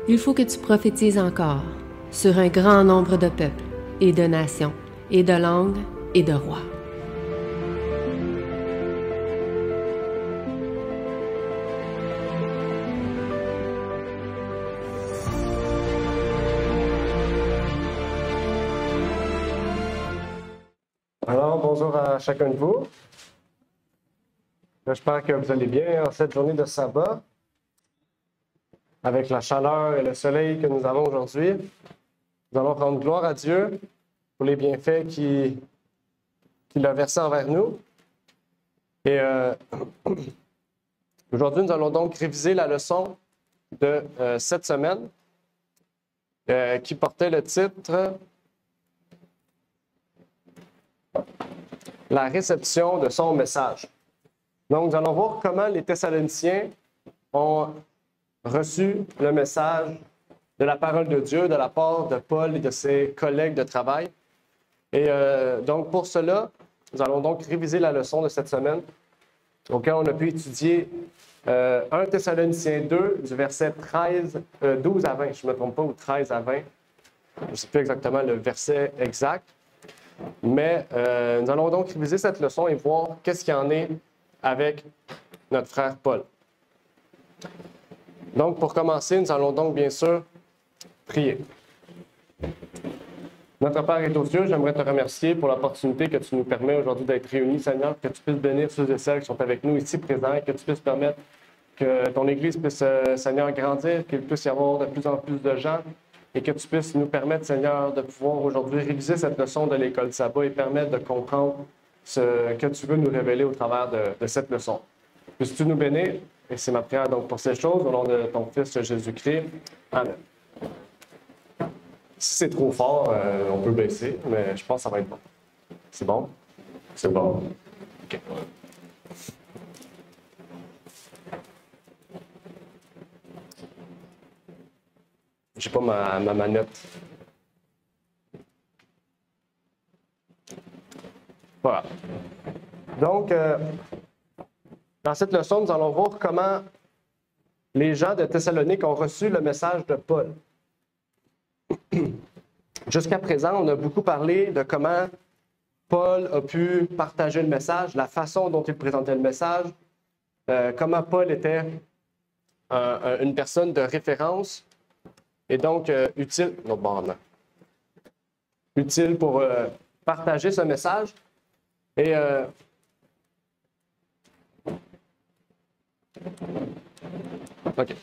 Il faut que tu prophétises encore sur un grand nombre de peuples et de nations et de langues et de rois. Alors, bonjour à chacun de vous. J'espère que vous allez bien en cette journée de sabbat, avec la chaleur et le soleil que nous avons aujourd'hui. Nous allons rendre gloire à Dieu pour les bienfaits qu'il a versés envers nous. Et aujourd'hui, nous allons donc réviser la leçon de cette semaine qui portait le titre « La réception de son message ». Donc, nous allons voir comment les Thessaloniciens ont reçu le message de la parole de Dieu de la part de Paul et de ses collègues de travail. Et donc, pour cela, nous allons donc réviser la leçon de cette semaine, auquel on a pu étudier 1 Thessaloniciens 2, du verset 12 à 20, je ne me trompe pas, ou 13 à 20. Je ne sais plus exactement le verset exact. Mais nous allons donc réviser cette leçon et voir qu'est-ce qu'il y en est avec notre frère Paul. Donc, pour commencer, nous allons donc bien sûr prier. Notre Père est aux cieux, j'aimerais te remercier pour l'opportunité que tu nous permets aujourd'hui d'être réunis, Seigneur, que tu puisses bénir ceux et celles qui sont avec nous ici présents, que tu puisses permettre que ton Église puisse, Seigneur, grandir, qu'il puisse y avoir de plus en plus de gens et que tu puisses nous permettre, Seigneur, de pouvoir aujourd'hui réviser cette leçon de l'école de sabbat et permettre de comprendre ce que tu veux nous révéler au travers de cette leçon. Puisses-tu nous bénir? Et c'est ma prière donc pour ces choses, au nom de ton Fils Jésus-Christ. Amen. Si c'est trop fort, on peut baisser, mais je pense que ça va être bon. C'est bon? C'est bon. OK. J'ai pas ma manette. Voilà. Donc, dans cette leçon, nous allons voir comment les gens de Thessalonique ont reçu le message de Paul. Jusqu'à présent, on a beaucoup parlé de comment Paul a pu partager le message, la façon dont il présentait le message, comment Paul était une personne de référence et donc utile pour partager ce message. Et OK.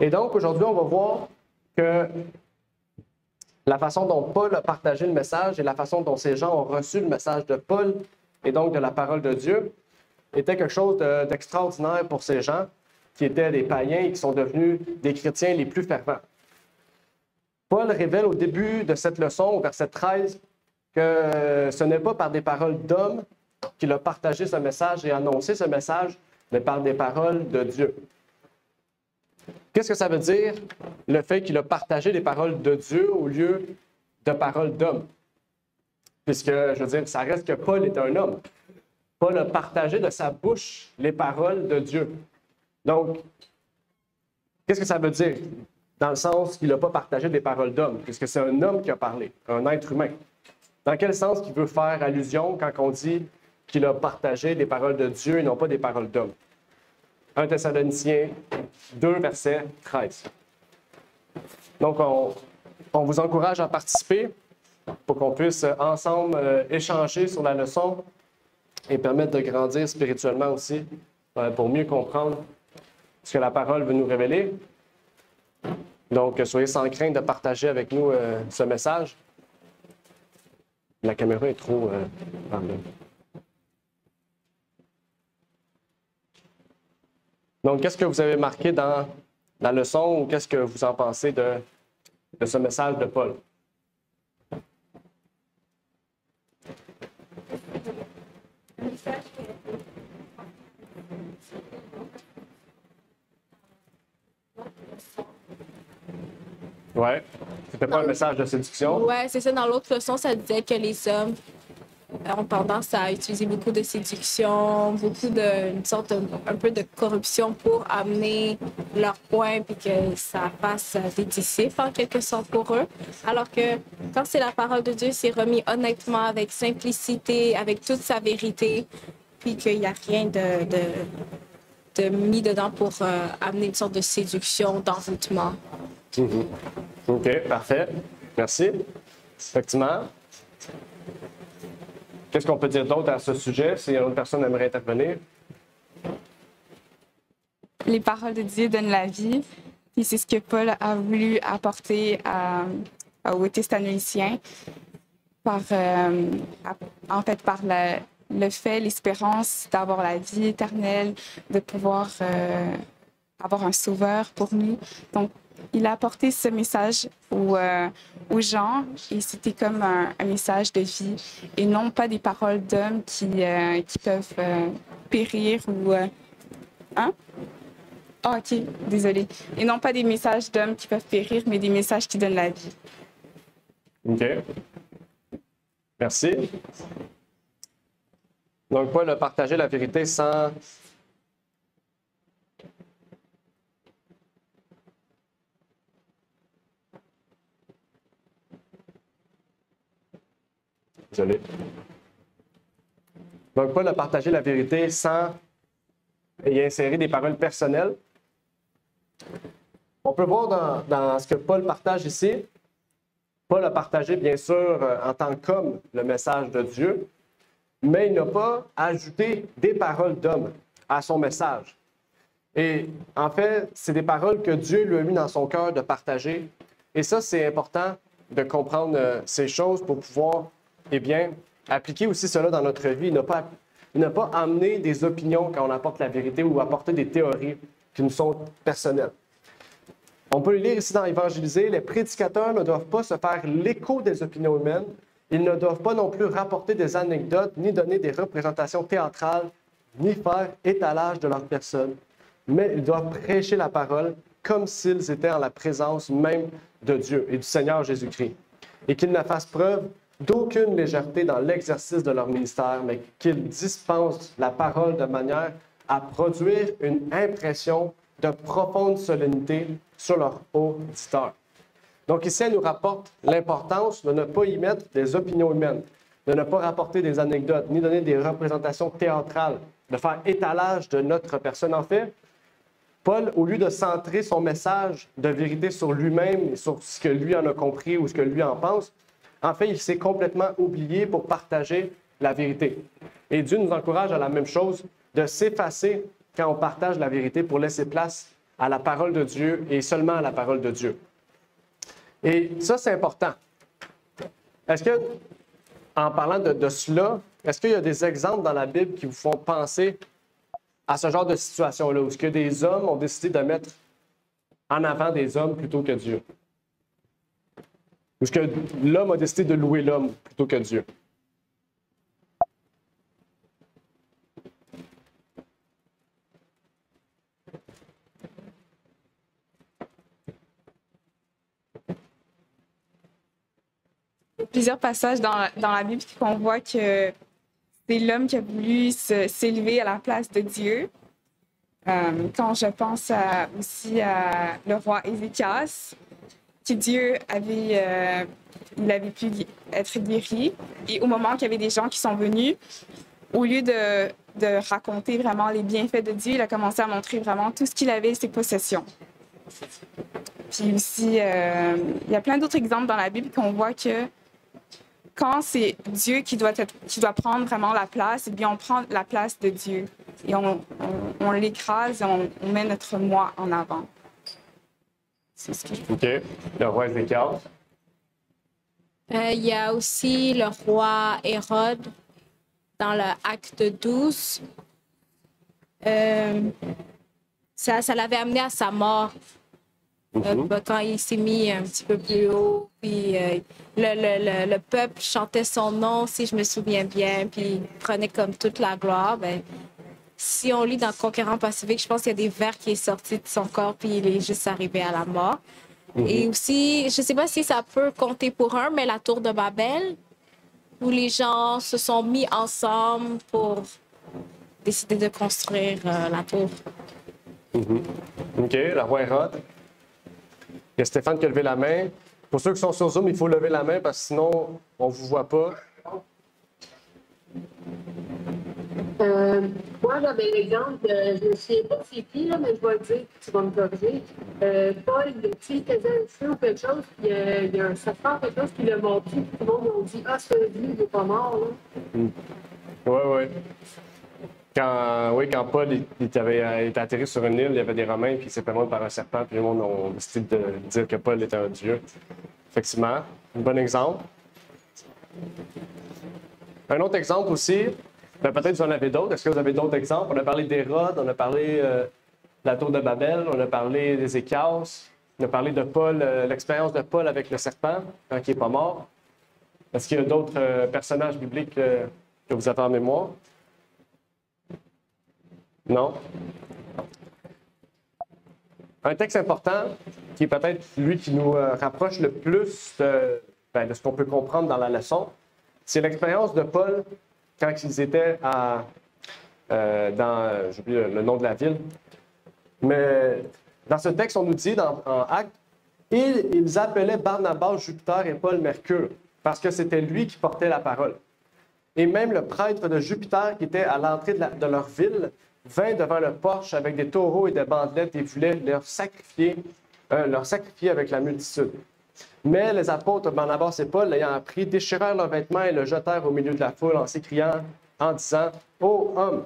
Et donc, aujourd'hui, on va voir que la façon dont Paul a partagé le message et la façon dont ces gens ont reçu le message de Paul et donc de la parole de Dieu était quelque chose d'extraordinaire pour ces gens qui étaient des païens et qui sont devenus des chrétiens les plus fervents. Paul révèle au début de cette leçon, au verset 13, que ce n'est pas par des paroles d'hommes qu'il a partagé ce message et annoncé ce message, mais par des paroles de Dieu. Qu'est-ce que ça veut dire, le fait qu'il a partagé des paroles de Dieu au lieu de paroles d'hommes? Puisque, je veux dire, ça reste que Paul est un homme. Paul a partagé de sa bouche les paroles de Dieu. Donc, qu'est-ce que ça veut dire? Dans le sens qu'il n'a pas partagé des paroles d'hommes, puisque c'est un homme qui a parlé, un être humain. Dans quel sens qu'il veut faire allusion quand on dit qu'il a partagé des paroles de Dieu et non pas des paroles d'hommes? 1 Thessaloniciens 2, verset 13. Donc, on vous encourage à participer pour qu'on puisse ensemble échanger sur la leçon et permettre de grandir spirituellement aussi pour mieux comprendre ce que la parole veut nous révéler. Donc, soyez sans crainte de partager avec nous ce message. La caméra est trop... Donc, qu'est-ce que vous avez marqué dans la leçon ou qu'est-ce que vous en pensez de ce message de Paul? Ouais. C'était pas un message de séduction? Ouais, c'est ça. Dans l'autre leçon, ça disait que les hommes ont tendance à utiliser beaucoup de séduction, une sorte un peu de corruption pour amener leur point puis que ça fasse des disciples en quelque sorte pour eux. Alors que quand c'est la parole de Dieu, c'est remis honnêtement, avec simplicité, avec toute sa vérité, puis qu'il n'y a rien de mis dedans pour amener une sorte de séduction, d'envoûtement. OK, parfait. Merci. Effectivement. Qu'est-ce qu'on peut dire d'autre à ce sujet, si une personne aimerait intervenir? Les paroles de Dieu donnent la vie, et c'est ce que Paul a voulu apporter aux Thessaloniciens par le fait, l'espérance d'avoir la vie éternelle, de pouvoir avoir un sauveur pour nous. Donc, il a apporté ce message aux gens et c'était comme un message de vie et non pas des paroles d'hommes qui peuvent périr ou... Hein? Ah, OK, désolée. Et non pas des messages d'hommes qui peuvent périr, mais des messages qui donnent la vie. OK. Merci. Donc, Paul a partagé la vérité sans... Désolé. Donc, Paul a partagé la vérité sans y insérer des paroles personnelles. On peut voir dans ce que Paul partage ici, Paul a partagé, bien sûr, en tant qu'homme, le message de Dieu, mais il n'a pas ajouté des paroles d'homme à son message. Et en fait, c'est des paroles que Dieu lui a mis dans son cœur de partager. Et ça, c'est important de comprendre ces choses pour pouvoir, appliquer aussi cela dans notre vie. Il n'a pas amené des opinions quand on apporte la vérité ou apporter des théories qui nous sont personnelles. On peut le lire ici dans Évangéliser, les prédicateurs ne doivent pas se faire l'écho des opinions humaines, ils ne doivent pas non plus rapporter des anecdotes, ni donner des représentations théâtrales, ni faire étalage de leur personne, mais ils doivent prêcher la parole comme s'ils étaient en la présence même de Dieu et du Seigneur Jésus-Christ, et qu'ils ne fassent preuve d'aucune légèreté dans l'exercice de leur ministère, mais qu'ils dispensent la parole de manière à produire une impression de profonde solennité sur leur auditeur. Donc ici, elle nous rapporte l'importance de ne pas y mettre des opinions humaines, de ne pas rapporter des anecdotes, ni donner des représentations théâtrales, de faire étalage de notre personne. En fait, Paul, au lieu de centrer son message de vérité sur lui-même et sur ce que lui en a compris ou ce que lui en pense, en fait, il s'est complètement oublié pour partager la vérité. Et Dieu nous encourage à la même chose, de s'effacer quand on partage la vérité pour laisser place à la parole de Dieu et seulement à la parole de Dieu. Et ça, c'est important. Est-ce que, en parlant de cela, est-ce qu'il y a des exemples dans la Bible qui vous font penser à ce genre de situation-là, où est-ce que des hommes ont décidé de mettre en avant des hommes plutôt que Dieu? Ou est-ce que l'homme a décidé de louer l'homme plutôt que Dieu? Plusieurs passages dans la Bible qu'on voit que c'est l'homme qui a voulu s'élever à la place de Dieu. Quand je pense aussi à le roi Ézéchias, que Dieu avait pu être guéri. Et au moment qu'il y avait des gens qui sont venus, au lieu de raconter vraiment les bienfaits de Dieu, il a commencé à montrer vraiment tout ce qu'il avait, ses possessions. Puis aussi, il y a plein d'autres exemples dans la Bible qu'on voit que quand c'est Dieu qui doit prendre vraiment la place, eh bien, on prend la place de Dieu et on l'écrase et on met notre moi en avant. C'est ce que je veux dire. OK. Le roi Ézéchias. Il y a aussi le roi Hérode dans le Acte 12. Ça l'avait amené à sa mort. Quand il s'est mis un petit peu plus haut, puis le peuple chantait son nom, si je me souviens bien, puis il prenait comme toute la gloire. Ben, si on lit dans Conquérant Pacifique, je pense qu'il y a des vers qui sont sortis de son corps, puis il est juste arrivé à la mort. Et aussi, je ne sais pas si ça peut compter pour un, mais la tour de Babel, où les gens se sont mis ensemble pour décider de construire la tour. OK, la roi Hérode. Il y a Stéphane qui a levé la main. Pour ceux qui sont sur Zoom, il faut lever la main parce que sinon, on ne vous voit pas. Moi, j'avais l'exemple, je ne sais pas c'est qui, là, mais je vais le dire, tu vas me corriger. Paul, il faisait un feu ou quelque chose, puis il y a un serpent, quelque chose qui l'a montré, puis tout le monde m'a dit: ah, c'est lui, il n'est pas mort. Oui. Quand Paul est atterri sur une île, il y avait des Romains, puis il s'est fait mordre par un serpent, puis le monde a décidé de dire que Paul était un dieu. Effectivement, un bon exemple. Un autre exemple aussi, peut-être vous en avez d'autres. Est-ce que vous avez d'autres exemples? On a parlé d'Hérode, on a parlé de la tour de Babel, on a parlé d'Ézéchias, on a parlé de Paul, l'expérience de Paul avec le serpent quand il n'est pas mort. Est-ce qu'il y a d'autres personnages bibliques que vous avez en mémoire? Non? Un texte important, qui est peut-être lui qui nous rapproche le plus de ce qu'on peut comprendre dans la leçon, c'est l'expérience de Paul quand ils étaient j'ai oublié le nom de la ville, mais dans ce texte, on nous dit en Actes, ils appelaient Barnabas Jupiter et Paul Mercure, parce que c'était lui qui portait la parole. Et même le prêtre de Jupiter, qui était à l'entrée de leur ville, vint devant le porche avec des taureaux et des bandelettes et voulait leur sacrifier avec la multitude. Mais les apôtres Barnabas et Paul, l'ayant appris, déchirèrent leurs vêtements et le jetèrent au milieu de la foule en s'écriant, en disant: « Ô hommes,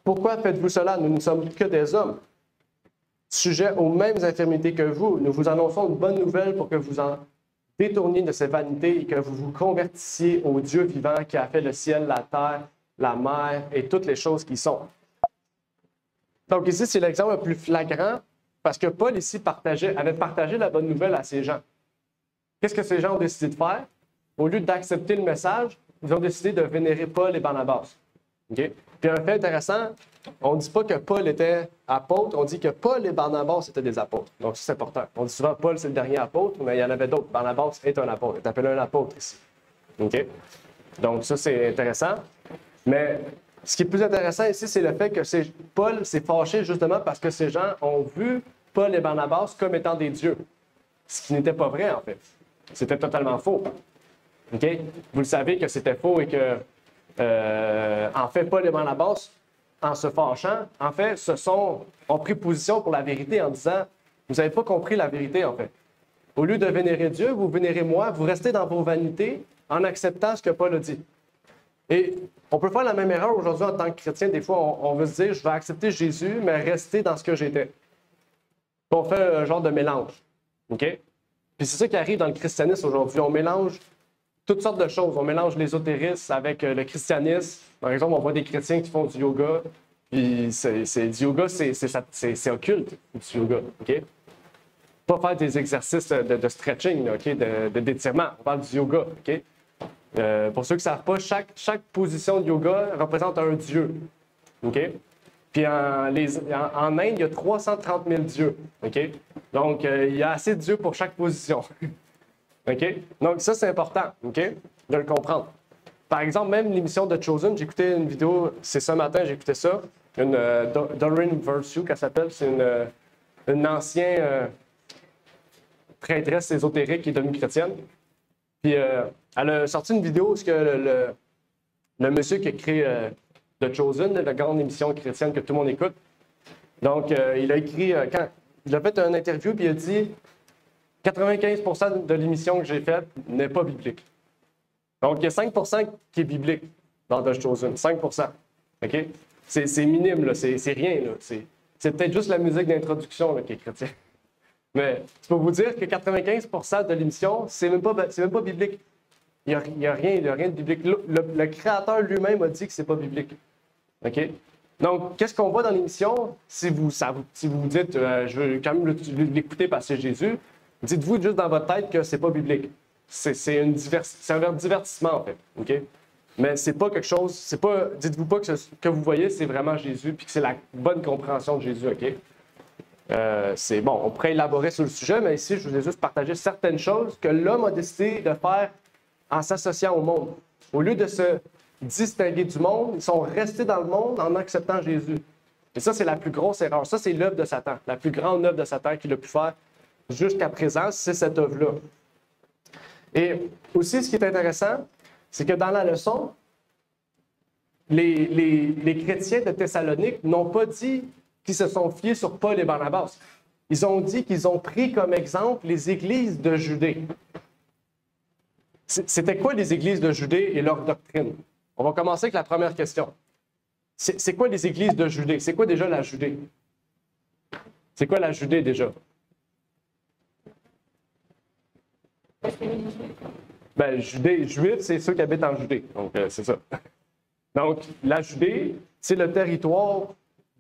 pourquoi faites-vous cela? Nous ne sommes que des hommes, sujets aux mêmes infirmités que vous. Nous vous annonçons une bonne nouvelle pour que vous en détourniez de ces vanités et que vous vous convertissiez au Dieu vivant qui a fait le ciel, la terre, la mer et toutes les choses qui sont. » Donc ici, c'est l'exemple le plus flagrant parce que Paul ici avait partagé la bonne nouvelle à ces gens. Qu'est-ce que ces gens ont décidé de faire? Au lieu d'accepter le message, ils ont décidé de vénérer Paul et Barnabas. Okay? Puis un fait intéressant, on ne dit pas que Paul était apôtre, on dit que Paul et Barnabas étaient des apôtres. Donc c'est important. On dit souvent Paul c'est le dernier apôtre, mais il y en avait d'autres. Barnabas est un apôtre, il est appelé un apôtre ici. Okay? Donc ça c'est intéressant. Mais ce qui est plus intéressant ici, c'est le fait que Paul s'est fâché justement parce que ces gens ont vu Paul et Barnabas comme étant des dieux. Ce qui n'était pas vrai en fait. C'était totalement faux. Okay? Vous le savez que c'était faux et que en fait, Paul et Barnabas, en se fâchant, en fait, ont pris position pour la vérité en disant: vous n'avez pas compris la vérité, en fait. Au lieu de vénérer Dieu, vous vénérez moi, vous restez dans vos vanités en acceptant ce que Paul a dit. Et on peut faire la même erreur aujourd'hui en tant que chrétien. Des fois, on veut se dire: je vais accepter Jésus, mais rester dans ce que j'étais. Puis on fait un genre de mélange. OK? Puis c'est ça qui arrive dans le christianisme aujourd'hui. On mélange toutes sortes de choses. On mélange l'ésotérisme avec le christianisme. Par exemple, on voit des chrétiens qui font du yoga. Puis du yoga, c'est occulte, du yoga. OK? Pas faire des exercices de stretching, OK? D'étirement. On parle du yoga. OK? Pour ceux qui ne savent pas, chaque position de yoga représente un dieu. OK? Puis en Inde, il y a 330 000 dieux. OK? Donc, il y a assez de dieux pour chaque position. OK? Donc, ça, c'est important, OK? De le comprendre. Par exemple, même l'émission de Chosen, j'ai écouté une vidéo, c'est ce matin, j'ai écouté ça, une Doreen Virtue, qu'elle s'appelle, c'est une ancienne prêtresse ésotérique qui est devenue chrétienne. Puis, elle a sorti une vidéo où le monsieur qui a créé The Chosen, la grande émission chrétienne que tout le monde écoute. Donc, il a écrit, il a fait une interview, puis il a dit: 95% de l'émission que j'ai faite n'est pas biblique. Donc, il y a 5% qui est biblique dans The Chosen. 5%. OK? C'est minime, là. C'est rien, là. C'est peut-être juste la musique d'introduction qui est chrétienne. Mais je peux vous dire que 95% de l'émission, c'est même pas biblique. Il n'y a rien de biblique. Le créateur lui-même a dit que c'est pas biblique. OK? Donc, qu'est-ce qu'on voit dans l'émission? Si vous vous dites, je veux quand même l'écouter parce que c'est Jésus, dites-vous juste dans votre tête que c'est pas biblique. C'est un divertissement, en fait. OK? Mais c'est pas quelque chose, dites-vous pas que ce que vous voyez, c'est vraiment Jésus, puis que c'est la bonne compréhension de Jésus, OK? C'est bon, on pourrait élaborer sur le sujet, mais ici, je vous ai juste partagé certaines choses que l'homme a décidé de faire en s'associant au monde. Au lieu de se distinguer du monde, ils sont restés dans le monde en acceptant Jésus. Et ça, c'est la plus grosse erreur. Ça, c'est l'œuvre de Satan. La plus grande œuvre de Satan qu'il a pu faire jusqu'à présent, c'est cette œuvre-là. Et aussi, ce qui est intéressant, c'est que dans la leçon, les chrétiens de Thessalonique n'ont pas dit qu'ils se sont fiés sur Paul et Barnabas. Ils ont dit qu'ils ont pris comme exemple les églises de Judée. C'était quoi les églises de Judée et leur doctrine? On va commencer avec la première question. C'est quoi les églises de Judée? C'est quoi déjà la Judée? C'est quoi la Judée déjà? Ben, Judée, Juifs, c'est ceux qui habitent en Judée. Donc, c'est ça. Donc, la Judée, c'est le territoire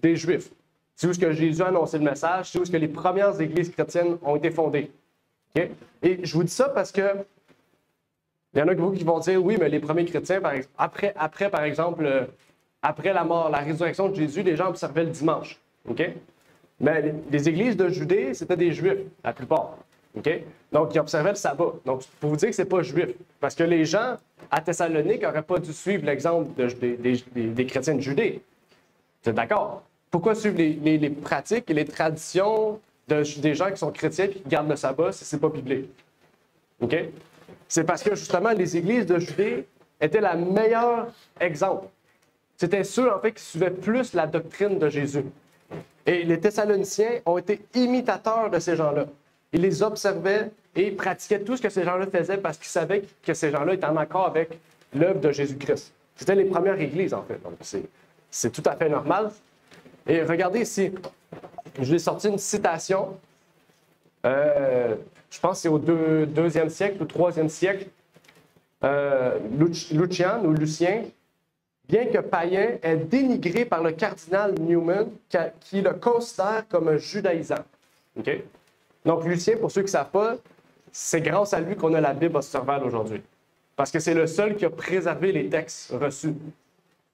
des Juifs. C'est où ce que Jésus a annoncé le message, c'est où ce que les premières églises chrétiennes ont été fondées. Okay? Et je vous dis ça parce que il y en a beaucoup qui vont dire, oui, mais les premiers chrétiens, par exemple, après la mort, la résurrection de Jésus, les gens observaient le dimanche. Okay? Mais les églises de Judée, c'était des Juifs, la plupart. Okay? Donc, ils observaient le sabbat. Donc, pour vous dire que ce n'est pas juif. Parce que les gens à Thessalonique n'auraient pas dû suivre l'exemple des chrétiens de Judée. Vous êtes d'accord? Pourquoi suivre les pratiques et les traditions des gens qui sont chrétiens et qui gardent le sabbat si ce n'est pas biblique? Okay? C'est parce que, justement, les églises de Judée étaient le meilleur exemple. C'était ceux, en fait, qui suivaient plus la doctrine de Jésus. Et les Thessaloniciens ont été imitateurs de ces gens-là. Ils les observaient et pratiquaient tout ce que ces gens-là faisaient parce qu'ils savaient que ces gens-là étaient en accord avec l'œuvre de Jésus-Christ. C'était les premières églises, en fait. Donc, c'est tout à fait normal. Et regardez ici, je vous ai sorti une citation. Je pense que c'est au 2e siècle ou 3e siècle. Lucien, bien que païen, est dénigré par le cardinal Newman qui le considère comme un judaïsant. Okay? Donc, Lucien, pour ceux qui ne savent pas, c'est grâce à lui qu'on a la Bible observable aujourd'hui. Parce que c'est le seul qui a préservé les textes reçus.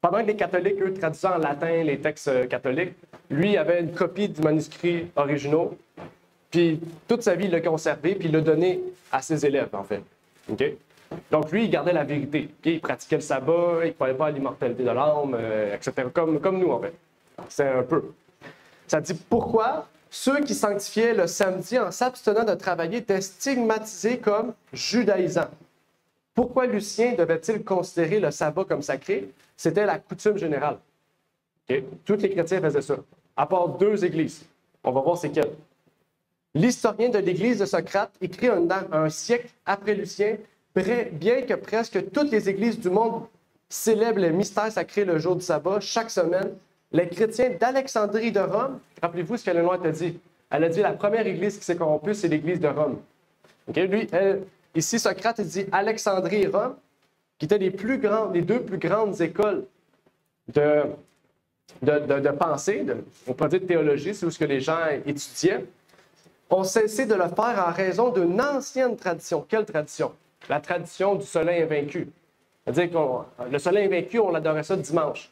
Pendant que les catholiques, eux, traduisaient en latin les textes catholiques, lui avait une copie du manuscrit originaux. Puis, toute sa vie, il l'a conservé, puis il l'a donné à ses élèves, en fait. Okay? Donc, lui, il gardait la vérité. Okay? Il pratiquait le sabbat, il ne croyait pas à l'immortalité de l'âme, etc. Comme nous, en fait. C'est un peu. Ça dit pourquoi ceux qui sanctifiaient le samedi en s'abstenant de travailler étaient stigmatisés comme judaïsants. Pourquoi Lucien devait-il considérer le sabbat comme sacré? C'était la coutume générale. Okay? Tous les chrétiens faisaient ça, à part 2 églises. On va voir c'est quelles. L'historien de l'église de Socrate écrit un siècle après Lucien, bien que presque toutes les églises du monde célèbrent le mystère sacré le jour du sabbat, chaque semaine, les chrétiens d'Alexandrie de Rome, rappelez-vous ce que le Noir a dit. Elle a dit la première église qui s'est corrompue, c'est l'église de Rome. Okay? Ici, Socrate il dit Alexandrie et Rome, qui étaient les 2 plus grandes écoles de pensée, on pourrait dire de théologie, c'est où ce que les gens étudiaient, ont cessé de le faire en raison d'une ancienne tradition. Quelle tradition? La tradition du soleil invaincu. C'est-à-dire que le soleil invaincu, on l'adorait ça dimanche.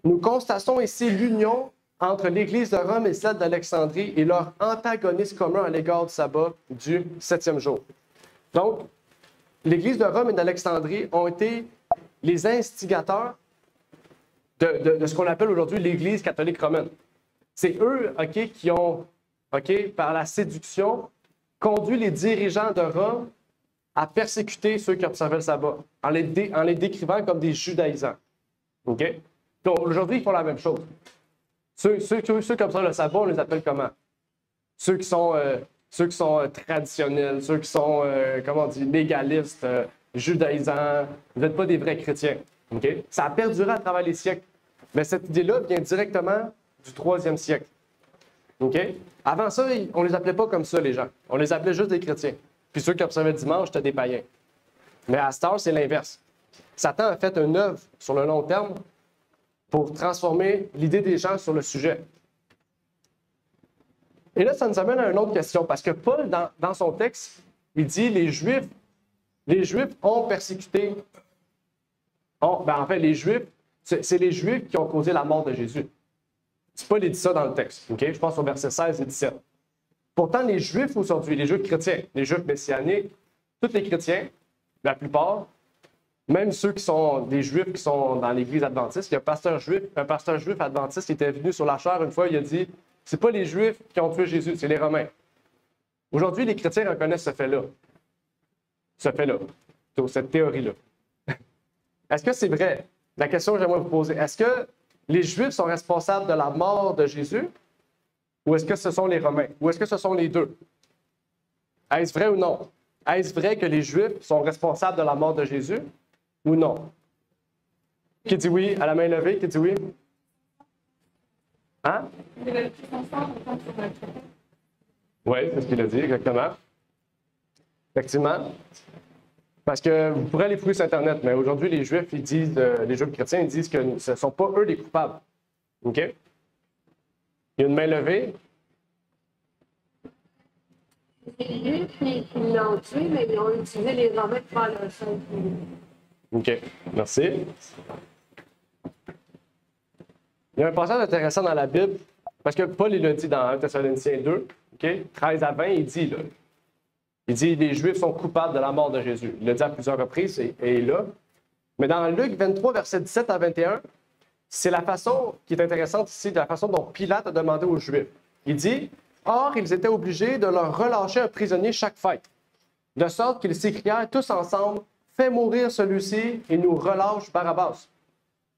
Nous constatons ici l'union entre l'Église de Rome et celle d'Alexandrie et leur antagonisme commun à l'égard du sabbat du 7e jour. Donc, l'Église de Rome et d'Alexandrie ont été les instigateurs de ce qu'on appelle aujourd'hui l'Église catholique romaine. C'est eux qui ont, par la séduction, conduit les dirigeants de Rome à persécuter ceux qui observaient le sabbat, en les décrivant comme des judaïsants. OK? Donc, aujourd'hui, ils font la même chose. Ceux qui observent le sabbat, on les appelle comment? Ceux qui sont traditionnels, ceux qui sont, légalistes, judaïsants. Vous n'êtes pas des vrais chrétiens. Okay? Ça a perduré à travers les siècles. Mais cette idée-là vient directement du 3e siècle. Okay? Avant ça, on ne les appelait pas comme ça, les gens. On les appelait juste des chrétiens. Puis ceux qui observaient le dimanche, c'était des païens. Mais à cette heure, c'est l'inverse. Satan a fait une œuvre sur le long terme pour transformer l'idée des gens sur le sujet. Et là, ça nous amène à une autre question, parce que Paul, dans son texte, il dit les Juifs ont persécuté. Les Juifs, c'est les Juifs qui ont causé la mort de Jésus. C'est Paul qui dit ça dans le texte. Okay? Je pense au verset 16 et 17. Pourtant, les Juifs aujourd'hui, les Juifs chrétiens, les Juifs messianiques, tous les chrétiens, la plupart, même ceux qui sont des Juifs qui sont dans l'Église adventiste, il y a un pasteur juif adventiste qui était venu sur la chaire une fois, il a dit « C'est pas les Juifs qui ont tué Jésus, c'est les Romains. » Aujourd'hui, les chrétiens reconnaissent ce fait-là. Ce fait-là, cette théorie-là. Est-ce que c'est vrai? La question que j'aimerais vous poser, est-ce que les Juifs sont responsables de la mort de Jésus ou est-ce que ce sont les Romains? Ou est-ce que ce sont les deux? Est-ce vrai ou non? Est-ce vrai que les Juifs sont responsables de la mort de Jésus ou non? Qui dit oui? À la main levée, qui dit oui? Hein? Oui, c'est ce qu'il a dit, exactement. Effectivement. Parce que vous pourrez aller fouiller sur Internet, mais aujourd'hui, les Juifs, ils disent, les Juifs chrétiens, ils disent que ce ne sont pas eux les coupables. OK? Il y a une main levée. Les Juifs qui l'ont tué, mais ils ont utilisé les Romains pour faire leur sang. OK, merci. Il y a un passage intéressant dans la Bible, parce que Paul, il l'a dit dans 1 Thessaloniciens 2, OK? 13 à 20, il dit, là, les Juifs sont coupables de la mort de Jésus. Il l'a dit à plusieurs reprises et il est là. Mais dans Luc 23, versets 17 à 21, c'est la façon qui est intéressante ici, de la façon dont Pilate a demandé aux Juifs. Il dit « Or, ils étaient obligés de leur relâcher un prisonnier chaque fête, de sorte qu'ils s'écrièrent tous ensemble « Fais mourir celui-ci et nous relâche Barabbas. »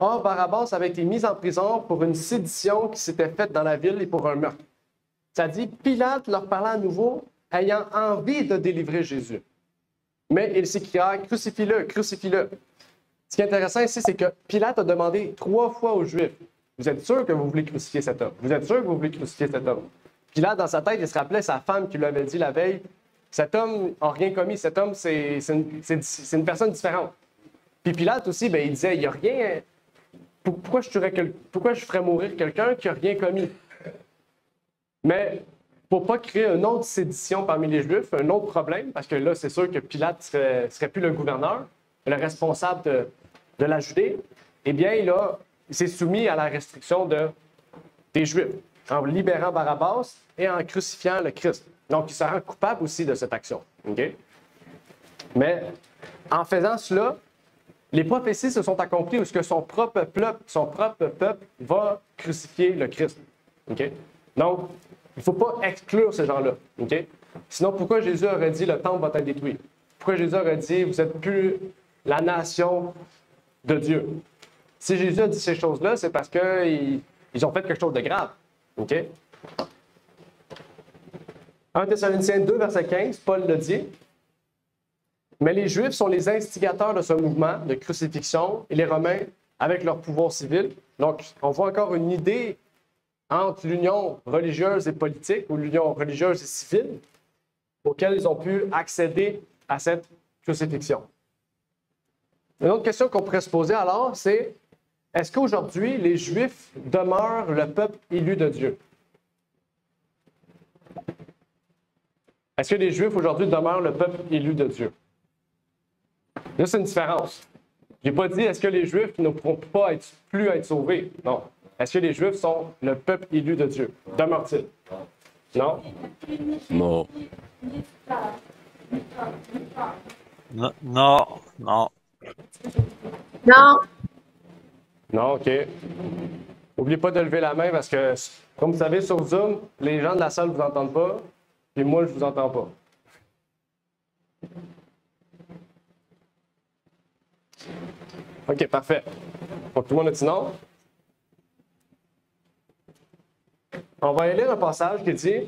Or, Barabbas avait été mis en prison pour une sédition qui s'était faite dans la ville et pour un meurtre. Ça dit, Pilate leur parla à nouveau, ayant envie de délivrer Jésus. Mais il s'écria, crucifie-le, crucifie-le. Ce qui est intéressant ici, c'est que Pilate a demandé 3 fois aux Juifs, vous êtes sûr que vous voulez crucifier cet homme? Vous êtes sûr que vous voulez crucifier cet homme? Pilate, dans sa tête, il se rappelait sa femme qui lui avait dit la veille, cet homme n'a rien commis, cet homme, c'est une personne différente. Puis Pilate aussi, il disait, il n'y a rien... Pourquoi je ferais mourir quelqu'un qui n'a rien commis? Mais pour ne pas créer une autre sédition parmi les Juifs, un autre problème, parce que là, c'est sûr que Pilate ne serait plus le gouverneur, le responsable de la Judée, eh bien, il s'est soumis à la restriction des Juifs, en libérant Barabbas et en crucifiant le Christ. Donc, il se rend coupable aussi de cette action. Okay? Mais en faisant cela, les prophéties se sont accomplies où ce que son propre peuple va crucifier le Christ. Okay? Donc, il ne faut pas exclure ces gens-là. Okay? Sinon, pourquoi Jésus aurait dit le temple va être détruit? Pourquoi Jésus aurait dit vous n'êtes plus la nation de Dieu? Si Jésus a dit ces choses-là, c'est parce qu'ils ont fait quelque chose de grave. Okay? 1 Thessaloniciens 2, verset 15, Paul le dit. Mais les Juifs sont les instigateurs de ce mouvement de crucifixion et les Romains avec leur pouvoir civil. Donc, on voit encore une idée entre l'union religieuse et politique ou l'union religieuse et civile auquel ils ont pu accéder à cette crucifixion. Une autre question qu'on pourrait se poser alors, c'est est-ce qu'aujourd'hui, les Juifs demeurent le peuple élu de Dieu? Est-ce que les Juifs aujourd'hui demeurent le peuple élu de Dieu? Là, c'est une différence. Je n'ai pas dit est-ce que les Juifs ne pourront plus être sauvés. Non. Est-ce que les Juifs sont le peuple élu de Dieu? Demeurent-ils? Non? Non. Non. Non. Non. Non, OK. N'oubliez pas de lever la main parce que, comme vous savez, sur Zoom, les gens de la salle ne vous entendent pas, et moi, je ne vous entends pas. OK, parfait. Donc, tout le monde a dit non? On va aller lire un passage qui dit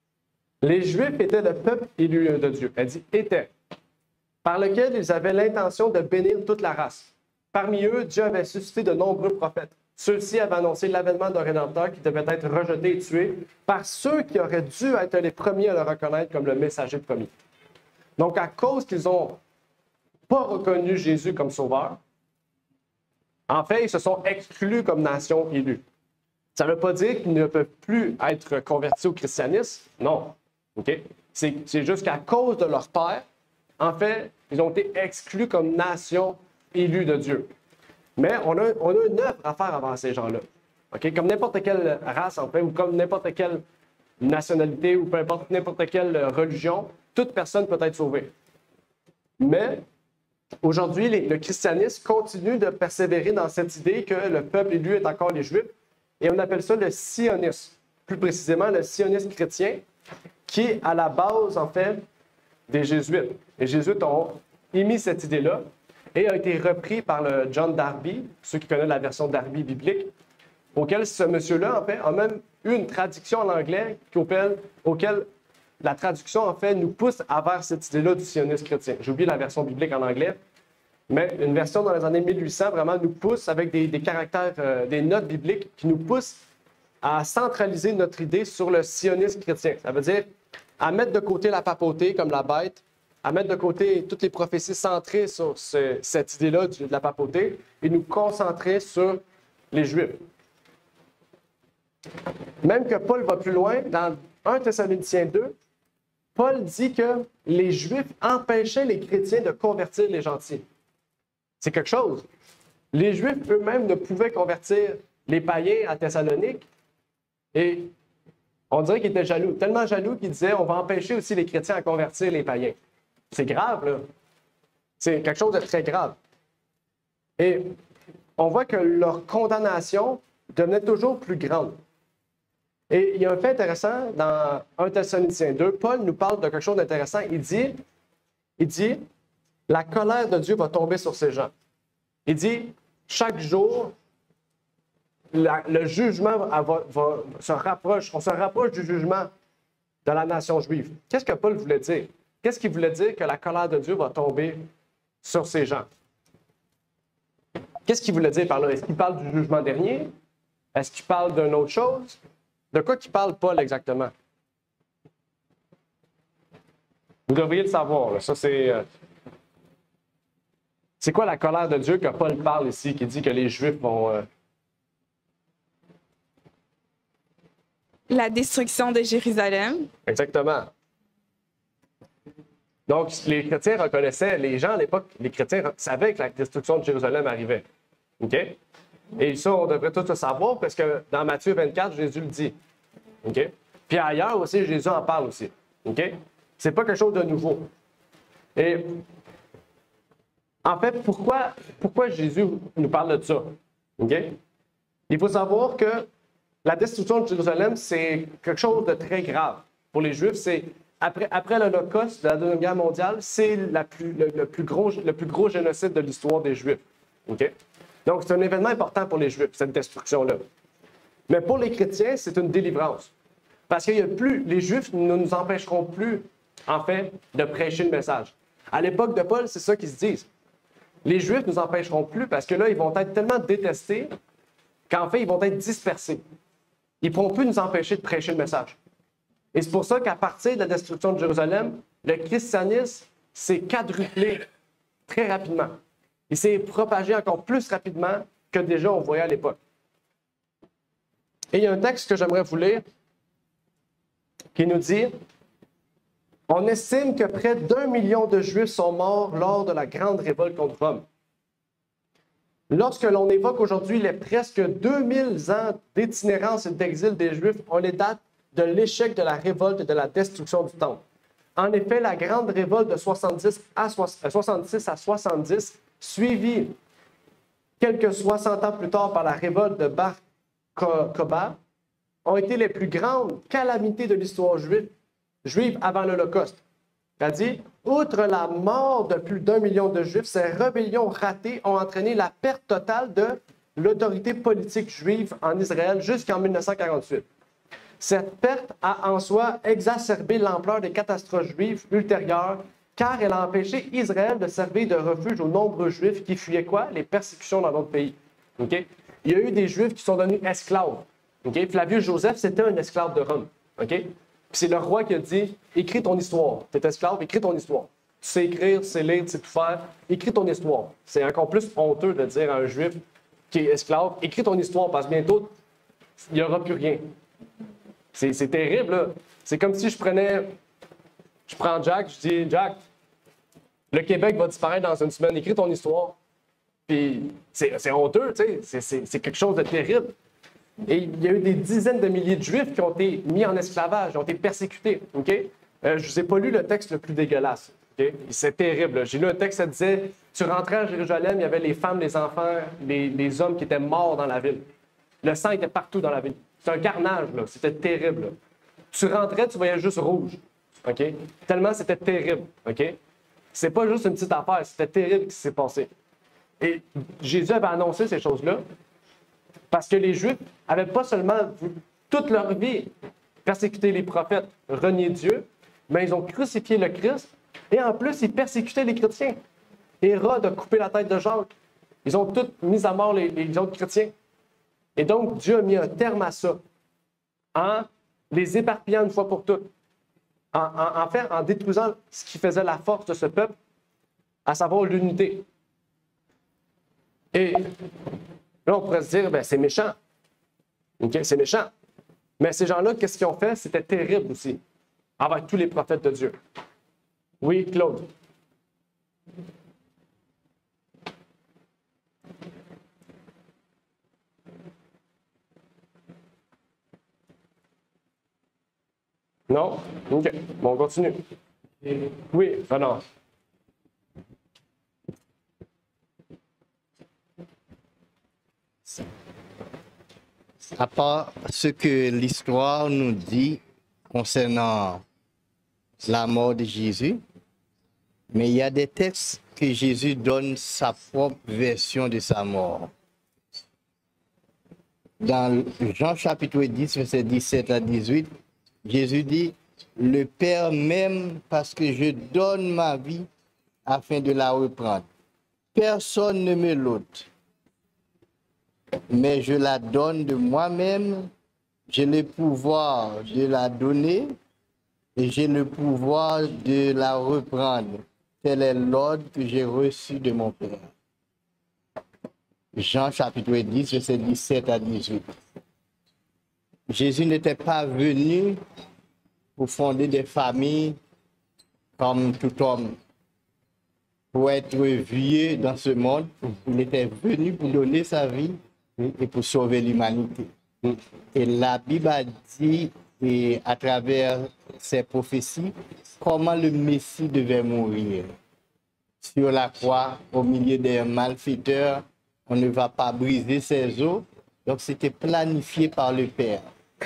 « Les Juifs étaient le peuple élu de Dieu. » Elle dit « étaient », par lequel ils avaient l'intention de bénir toute la race. Parmi eux, Dieu avait suscité de nombreux prophètes. Ceux-ci avaient annoncé l'avènement d'un Rédempteur qui devait être rejeté et tué par ceux qui auraient dû être les premiers à le reconnaître comme le messager promis. Donc, à cause qu'ils n'ont pas reconnu Jésus comme sauveur, en fait, ils se sont exclus comme nation élue. Ça ne veut pas dire qu'ils ne peuvent plus être convertis au christianisme. Non. OK? C'est juste qu'à cause de leur père, en fait, ils ont été exclus comme nation élue de Dieu. Mais on a une œuvre à faire avant ces gens-là. OK? Comme n'importe quelle race, en fait, ou comme n'importe quelle nationalité, ou peu importe n'importe quelle religion, toute personne peut être sauvée. Mais aujourd'hui, le christianisme continue de persévérer dans cette idée que le peuple élu est encore les Juifs, et on appelle ça le sionisme, plus précisément le sionisme chrétien, qui est à la base, en fait, des Jésuites. Les Jésuites ont émis cette idée-là et a été repris par le John Darby, ceux qui connaissent la version Darby biblique, auquel ce monsieur-là, en fait, a même eu une traduction en anglais auquel la traduction, en fait, nous pousse vers cette idée-là du sionisme chrétien. J'ai oublié la version biblique en anglais, mais une version dans les années 1800 vraiment nous pousse avec des caractères, des notes bibliques qui nous poussent à centraliser notre idée sur le sionisme chrétien. Ça veut dire à mettre de côté la papauté comme la bête, à mettre de côté toutes les prophéties centrées sur cette idée-là de la papauté et nous concentrer sur les Juifs. Même que Paul va plus loin, dans 1 Thessaloniciens 2, Paul dit que les Juifs empêchaient les chrétiens de convertir les gentils. C'est quelque chose. Les Juifs eux-mêmes ne pouvaient convertir les païens à Thessalonique et on dirait qu'ils étaient jaloux, tellement jaloux qu'ils disaient on va empêcher aussi les chrétiens à convertir les païens. C'est grave, là. C'est quelque chose de très grave. Et on voit que leur condamnation devenait toujours plus grande. Et il y a un fait intéressant dans 1 Thessaloniciens 2, Paul nous parle de quelque chose d'intéressant. Il dit, la colère de Dieu va tomber sur ces gens. Il dit, chaque jour, le jugement se rapproche, on se rapproche du jugement de la nation juive. Qu'est-ce que Paul voulait dire? Qu'est-ce qu'il voulait dire que la colère de Dieu va tomber sur ces gens? Qu'est-ce qu'il voulait dire par là? Est-ce qu'il parle du jugement dernier? Est-ce qu'il parle d'une autre chose? De quoi qu'il parle Paul exactement? Vous devriez le savoir. Là. Ça, c'est quoi la colère de Dieu que Paul parle ici, qui dit que les Juifs vont... La destruction de Jérusalem. Exactement. Donc, les chrétiens reconnaissaient, les gens à l'époque, les chrétiens savaient que la destruction de Jérusalem arrivait. OK? Et ça, on devrait tous le savoir parce que dans Matthieu 24, Jésus le dit. OK? Puis ailleurs aussi, Jésus en parle aussi. OK? C'est pas quelque chose de nouveau. Et en fait, pourquoi Jésus nous parle de ça? OK? Il faut savoir que la destruction de Jérusalem, c'est quelque chose de très grave. Pour les Juifs, c'est après l'Holocauste de la Deuxième Guerre mondiale, c'est le plus gros génocide de l'histoire des Juifs. OK? Donc, c'est un événement important pour les Juifs, cette destruction-là. Mais pour les chrétiens, c'est une délivrance. Parce qu'il y a plus, les Juifs ne nous empêcheront plus, en fait, de prêcher le message. À l'époque de Paul, c'est ça qu'ils se disent. Les Juifs ne nous empêcheront plus parce que là, ils vont être tellement détestés qu'en fait, ils vont être dispersés. Ils ne pourront plus nous empêcher de prêcher le message. Et c'est pour ça qu'à partir de la destruction de Jérusalem, le christianisme s'est quadruplé très rapidement. Il s'est propagé encore plus rapidement que déjà on voyait à l'époque. Et il y a un texte que j'aimerais vous lire qui nous dit « On estime que près d'1 million de Juifs sont morts lors de la grande révolte contre Rome. Lorsque l'on évoque aujourd'hui les presque 2000 ans d'itinérance et d'exil des Juifs, on les date de l'échec de la révolte et de la destruction du temple. En effet, la grande révolte de 66 à 70, suivie quelques 60 ans plus tard par la révolte de Bar Kokhba, ont été les plus grandes calamités de l'histoire juive avant l'Holocauste. C'est-à-dire, outre la mort de plus d'1 million de Juifs, ces rébellions ratées ont entraîné la perte totale de l'autorité politique juive en Israël jusqu'en 1948. Cette perte a en soi exacerbé l'ampleur des catastrophes juives ultérieures, car elle a empêché Israël de servir de refuge aux nombreux Juifs qui fuyaient quoi? Les persécutions dans d'autres pays. Okay? Il y a eu des Juifs qui sont devenus esclaves. Okay? Flavius Joseph, c'était un esclave de Rome. Okay? Puis c'est le roi qui a dit « Écris ton histoire. Tu es esclave, écris ton histoire. Tu sais écrire, tu sais lire, tu sais tout faire. Écris ton histoire. » C'est encore plus honteux de dire à un Juif qui est esclave « Écris ton histoire, parce que bientôt, il n'y aura plus rien. » C'est terrible, là. C'est comme si je prends Jack, je dis « Jack, le Québec va disparaître dans une semaine. Écris ton histoire. » Puis c'est honteux, tu sais. C'est quelque chose de terrible. Et il y a eu des dizaines de milliers de Juifs qui ont été mis en esclavage, ont été persécutés. Okay? Je ne vous ai pas lu le texte le plus dégueulasse. Okay? C'est terrible. J'ai lu un texte qui disait, tu rentrais à Jérusalem, il y avait les femmes, les enfants, les hommes qui étaient morts dans la ville. Le sang était partout dans la ville. C'est un carnage, là. C'était terrible. Là. Tu rentrais, tu voyais juste rouge. OK? Tellement c'était terrible. OK? C'est pas juste une petite affaire, c'était terrible ce qui s'est passé. Et Jésus avait annoncé ces choses-là parce que les Juifs n'avaient pas seulement toute leur vie persécuté les prophètes, renié Dieu, mais ils ont crucifié le Christ et en plus, ils persécutaient les chrétiens. Hérode a coupé la tête de Jacques. Ils ont tous mis à mort les autres chrétiens. Et donc, Dieu a mis un terme à ça en les éparpillant une fois pour toutes. En détruisant ce qui faisait la force de ce peuple, à savoir l'unité. Et là, on pourrait se dire, ben, c'est méchant. Okay? C'est méchant. Mais ces gens-là, qu'est-ce qu'ils ont fait? C'était terrible aussi, avec tous les prophètes de Dieu. Oui, Claude. Non? OK. Bon, on continue. Oui, Renan. À part ce que l'histoire nous dit concernant la mort de Jésus, mais il y a des textes que Jésus donne sa propre version de sa mort. Dans Jean chapitre 10, versets 17 à 18, Jésus dit, « Le Père m'aime parce que je donne ma vie afin de la reprendre. Personne ne me l'ôte, mais je la donne de moi-même. J'ai le pouvoir de la donner et j'ai le pouvoir de la reprendre. Tel est l'ordre que j'ai reçu de mon Père. » Jean chapitre 10, versets 17 à 18. Jésus n'était pas venu pour fonder des familles comme tout homme, pour être vieux dans ce monde. Il était venu pour donner sa vie et pour sauver l'humanité. Et la Bible a dit, et à travers ses prophéties, comment le Messie devait mourir. Sur la croix, au milieu des malfaiteurs, on ne va pas briser ses os. Donc c'était planifié par le Père.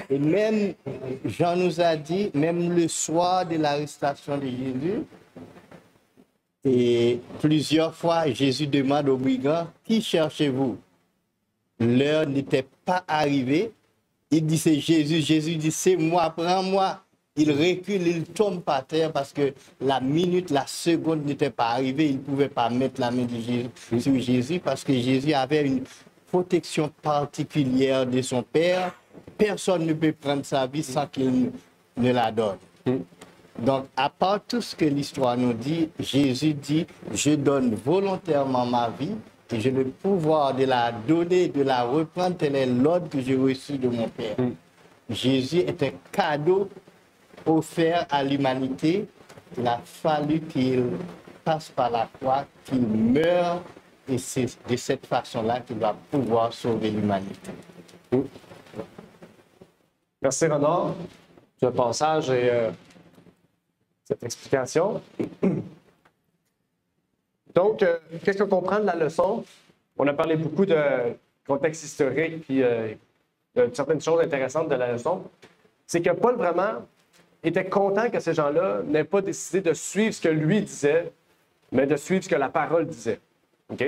Et même, Jean nous a dit, même le soir de l'arrestation de Jésus, et plusieurs fois, Jésus demande aux brigands, « Qui cherchez-vous » L'heure n'était pas arrivée. Il dit, c'est Jésus. Jésus dit, c'est moi, prends-moi. Il recule, il tombe par terre parce que la minute, la seconde n'était pas arrivée. Il ne pouvait pas mettre la main de Jésus, sur Jésus parce que Jésus avait une protection particulière de son Père. Personne ne peut prendre sa vie sans qu'il ne la donne. Donc, à part tout ce que l'histoire nous dit, Jésus dit, je donne volontairement ma vie et j'ai le pouvoir de la donner, de la reprendre, tel est l'ordre que j'ai reçu de mon Père. Jésus est un cadeau offert à l'humanité. Il a fallu qu'il passe par la croix, qu'il meure, et c'est de cette façon-là qu'il va pouvoir sauver l'humanité. Merci, Renard, ce passage et cette explication. Donc, qu'est-ce qu'on comprend de la leçon? On a parlé beaucoup de contexte historique puis de certaines choses intéressantes de la leçon. C'est que Paul, vraiment, était content que ces gens-là n'aient pas décidé de suivre ce que lui disait, mais de suivre ce que la parole disait. OK?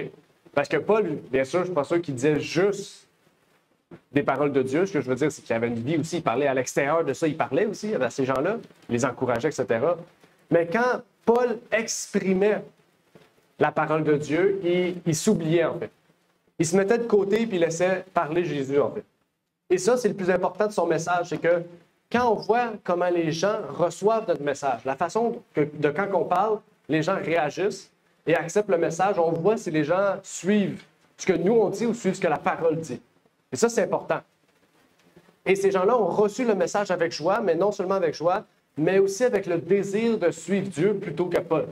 Parce que Paul, bien sûr, je ne suis pas sûr qu'il disait juste des paroles de Dieu. Ce que je veux dire, c'est qu'il avait une vie aussi. Il parlait à l'extérieur de ça. Il parlait aussi à ces gens-là. Il les encourageait, etc. Mais quand Paul exprimait la parole de Dieu, il s'oubliait, en fait. Il se mettait de côté puis il laissait parler Jésus, en fait. Et ça, c'est le plus important de son message. C'est que quand on voit comment les gens reçoivent notre message, la façon de quand on parle, les gens réagissent et acceptent le message, on voit si les gens suivent ce que nous on dit ou suivent ce que la parole dit. Et ça, c'est important. Et ces gens-là ont reçu le message avec joie, mais non seulement avec joie, mais aussi avec le désir de suivre Dieu plutôt que Paul.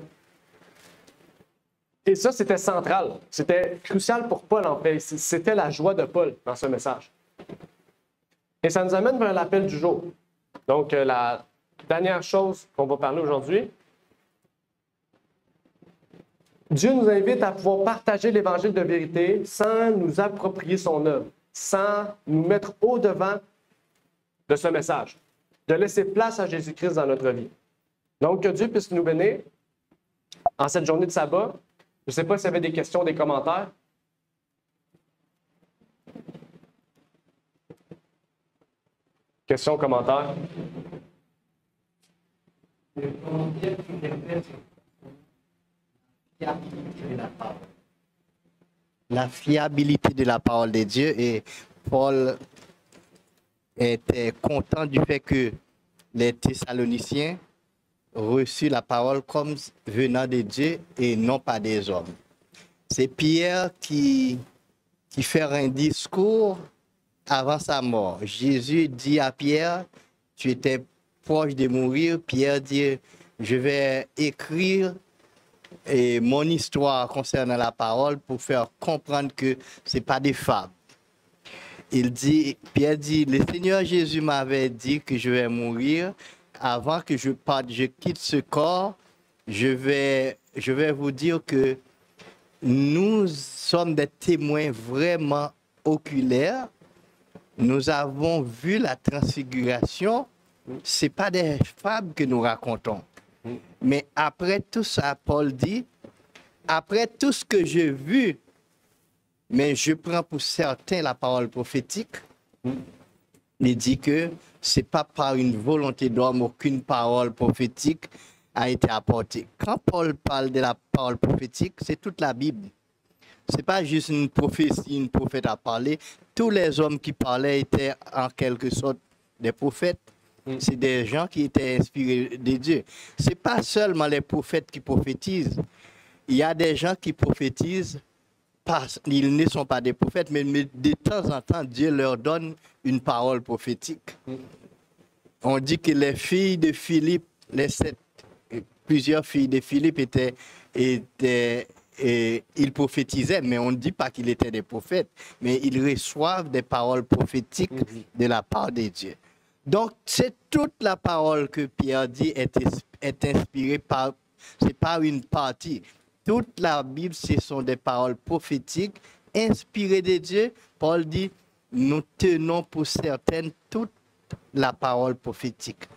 Et ça, c'était central. C'était crucial pour Paul, en fait. C'était la joie de Paul dans ce message. Et ça nous amène vers l'appel du jour. Donc, la dernière chose qu'on va parler aujourd'hui, Dieu nous invite à pouvoir partager l'évangile de vérité sans nous approprier son œuvre, sans nous mettre au-devant de ce message, de laisser place à Jésus-Christ dans notre vie. Donc, que Dieu puisse nous bénir en cette journée de sabbat. Je ne sais pas s'il y avait des questions, des commentaires. Questions, commentaires? La fiabilité de la parole de Dieu, et Paul était content du fait que les Thessaloniciens reçu la parole comme venant de Dieu et non pas des hommes. C'est Pierre qui fait un discours avant sa mort. Jésus dit à Pierre, tu étais proche de mourir. Pierre dit, je vais écrire mon histoire concernant la parole pour faire comprendre que ce n'est pas des fables. Pierre dit, le Seigneur Jésus m'avait dit que je vais mourir. Avant que je parte, je quitte ce corps, je vais vous dire que nous sommes des témoins vraiment oculaires. Nous avons vu la transfiguration. Ce n'est pas des fables que nous racontons. Mais après tout ça, Paul dit, après tout ce que j'ai vu, mais je prends pour certain la parole prophétique, il dit que ce n'est pas par une volonté d'homme, aucune parole prophétique a été apportée. Quand Paul parle de la parole prophétique, c'est toute la Bible. Ce n'est pas juste une prophétie, une prophète a parlé. Tous les hommes qui parlaient étaient en quelque sorte des prophètes. C'est des gens qui étaient inspirés de Dieu. Ce n'est pas seulement les prophètes qui prophétisent. Il y a des gens qui prophétisent. Ils ne sont pas des prophètes, mais de temps en temps, Dieu leur donne une parole prophétique. On dit que les filles de Philippe, plusieurs filles de Philippe ils prophétisaient, mais on ne dit pas qu'ils étaient des prophètes, mais ils reçoivent des paroles prophétiques de la part de Dieu. Donc, c'est toute la parole que Pierre dit est inspirée par, c'est pas une partie. Toute la Bible, ce sont des paroles prophétiques inspirées de Dieu. Paul dit, nous tenons pour certaines toute la parole prophétique.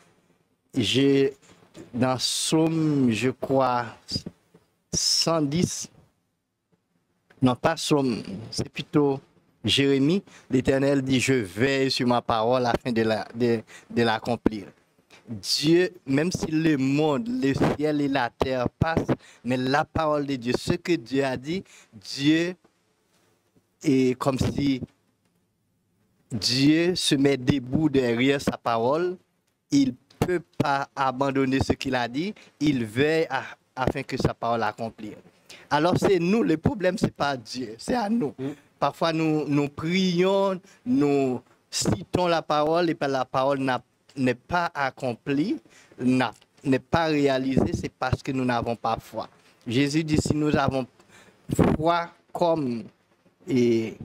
Dans Psaume, je crois, 110, non pas Psaume, c'est plutôt Jérémie, l'Éternel dit, je veille sur ma parole afin de l'accomplir. Dieu, même si le monde, le ciel et la terre passent, mais la parole de Dieu, ce que Dieu a dit, Dieu est comme si Dieu se met debout derrière sa parole. Il ne peut pas abandonner ce qu'il a dit. Il veille afin que sa parole s'accomplisse. Alors c'est nous, le problème, ce n'est pas Dieu, c'est à nous. Parfois, nous prions, nous citons la parole et la parole n'est pas accomplie, n'est pas réalisée, c'est parce que nous n'avons pas foi. Jésus dit, si nous avons foi comme des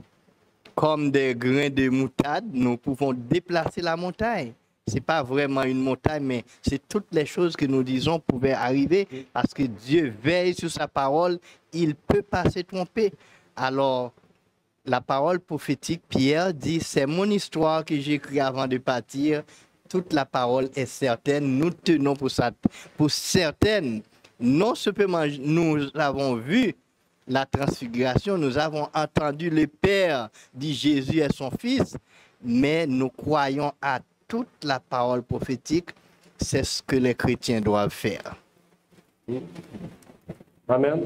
grains de moutarde, nous pouvons déplacer la montagne. Ce n'est pas vraiment une montagne, mais c'est toutes les choses que nous disons pouvaient arriver parce que Dieu veille sur sa parole, il ne peut pas se tromper. Alors, la parole prophétique, Pierre dit, c'est mon histoire que j'écris avant de partir. Toute la parole est certaine, nous tenons pour certaine. Non seulement nous avons vu la transfiguration, nous avons entendu le Père dit Jésus est son Fils, mais nous croyons à toute la parole prophétique. C'est ce que les chrétiens doivent faire. Amen.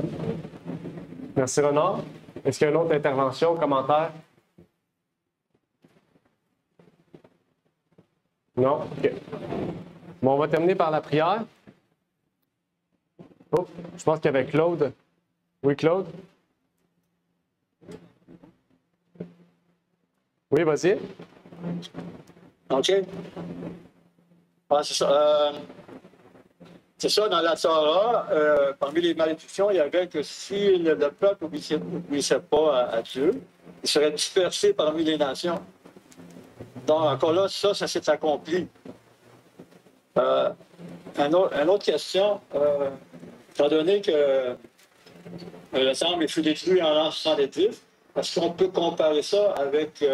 Merci Renard. Est-ce qu'il y a une autre intervention, commentaire? Non? OK. Bon, on va terminer par la prière. Oh, je pense qu'il y avait Claude. Oui, Claude? Oui, vas-y. OK. Ah, c'est ça, dans la Torah, parmi les malédictions, il y avait que si le peuple n'obéissait pas à Dieu, il serait dispersé parmi les nations. Donc, encore là, ça s'est accompli. Une autre question, étant donné que le temple fut détruit en l'an 70. Est-ce qu'on peut comparer ça avec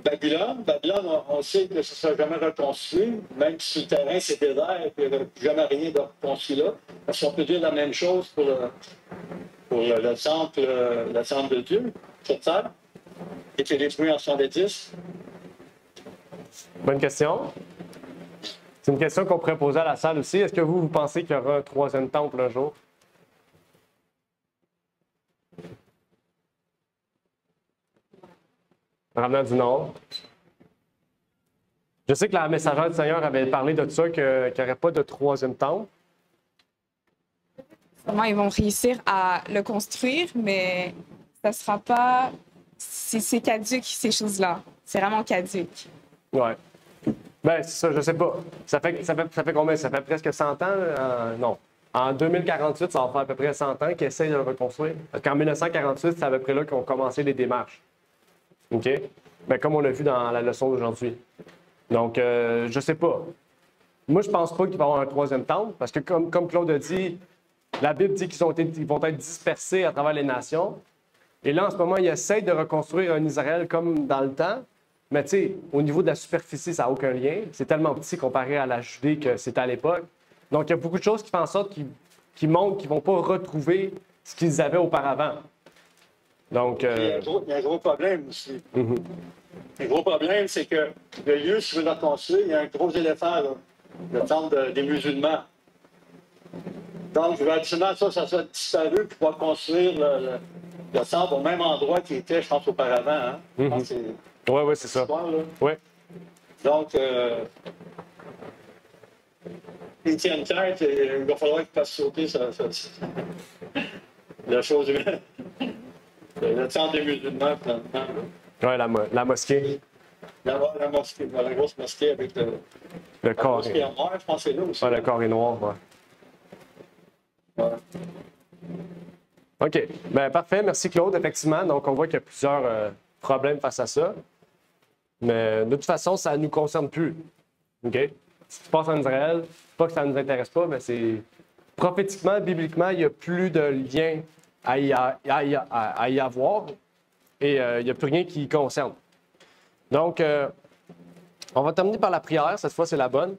Babylone? Babylone, on sait que ça ne sera jamais reconstruit, même si le terrain c'est désert et qu'il n'y aura jamais rien de reconstruit là. Est-ce qu'on peut dire la même chose pour le temple de Dieu, cette terre, qui était détruit en 70? Bonne question. C'est une question qu'on pourrait poser à la salle aussi. Est-ce que vous pensez qu'il y aura un troisième temple un jour? Revenant du Nord. Je sais que la messagère du Seigneur avait parlé de ça, qu'il n'y aurait pas de troisième temple. Comment ils vont réussir à le construire, mais ça ne sera pas... C'est caduque, ces choses-là. C'est vraiment caduque. Ouais. Ben, c'est ça, je sais pas. Ça fait combien? Ça fait presque 100 ans? Non. En 2048, ça va faire à peu près 100 ans qu'ils essayent de le reconstruire. Parce qu'en 1948, c'est à peu près là qu'ils ont commencé les démarches. OK? Ben, comme on l'a vu dans la leçon d'aujourd'hui. Donc, je sais pas. Moi, je pense pas qu'il va y avoir un troisième temple, parce que comme Claude a dit, la Bible dit qu'ils vont être dispersés à travers les nations. Et là, en ce moment, ils essayent de reconstruire un Israël comme dans le temps. Mais tu sais, au niveau de la superficie, ça n'a aucun lien. C'est tellement petit comparé à la Judée que c'était à l'époque. Donc, il y a beaucoup de choses qui font en sorte qu'ils montrent qu'ils ne vont pas retrouver ce qu'ils avaient auparavant. Donc, il y a un gros problème aussi. Le gros problème, c'est que le lieu, si vous le reconstruire, il y a un gros éléphant, là, le temple des musulmans. Donc, je veux absolument ça soit disparu pour pouvoir construire le temple au même endroit qu'il était, je pense, auparavant. Hein? Oui, c'est ça. Oui. Donc, il tient une tête et il va falloir qu'il fasse sauter la chose humaine. Le temple des musulmans, finalement. Oui, la mosquée. La mosquée, la grosse mosquée avec le corps. La mosquée en noir, je pense que c'est là aussi. Ouais, le corps est noir, ouais. OK. Bien, parfait. Merci, Claude. Effectivement, donc on voit qu'il y a plusieurs problèmes face à ça. Mais de toute façon, ça ne nous concerne plus. OK? Si tu passes en Israël, pas que ça ne nous intéresse pas, mais c'est prophétiquement, bibliquement, il n'y a plus de lien à y avoir et il n'y a plus rien qui y concerne. Donc, on va terminer par la prière. Cette fois, c'est la bonne.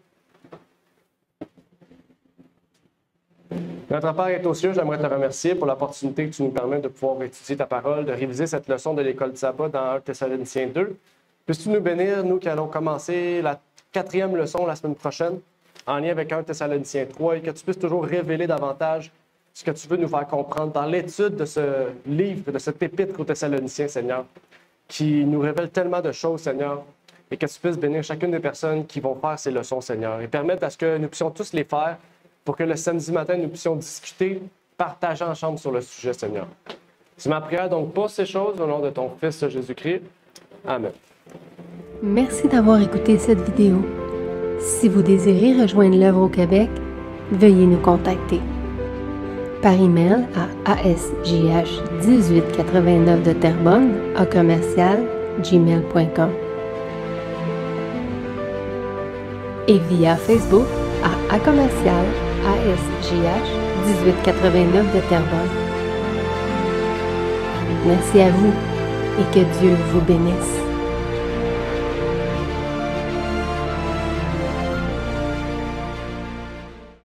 Notre Père est aux cieux, j'aimerais te remercier pour l'opportunité que tu nous permets de pouvoir étudier ta parole, de réviser cette leçon de l'école du sabbat dans 1 Thessaloniciens 2. Puisses-tu nous bénir, nous qui allons commencer la 4e leçon la semaine prochaine, en lien avec 1 Thessaloniciens 3, et que tu puisses toujours révéler davantage ce que tu veux nous faire comprendre dans l'étude de ce livre, de cette épître aux Thessaloniciens, Seigneur, qui nous révèle tellement de choses, Seigneur, et que tu puisses bénir chacune des personnes qui vont faire ces leçons, Seigneur, et permettre à ce que nous puissions tous les faire pour que le samedi matin, nous puissions discuter, partager en chambre sur le sujet, Seigneur. C'est ma prière donc pour ces choses au nom de ton Fils Jésus-Christ. Amen. Merci d'avoir écouté cette vidéo. Si vous désirez rejoindre l'œuvre au Québec, veuillez nous contacter par email à asjh1889 de Terrebonne @gmail.com et via Facebook à commercial ASJH1889 de Terrebonne. Merci à vous et que Dieu vous bénisse.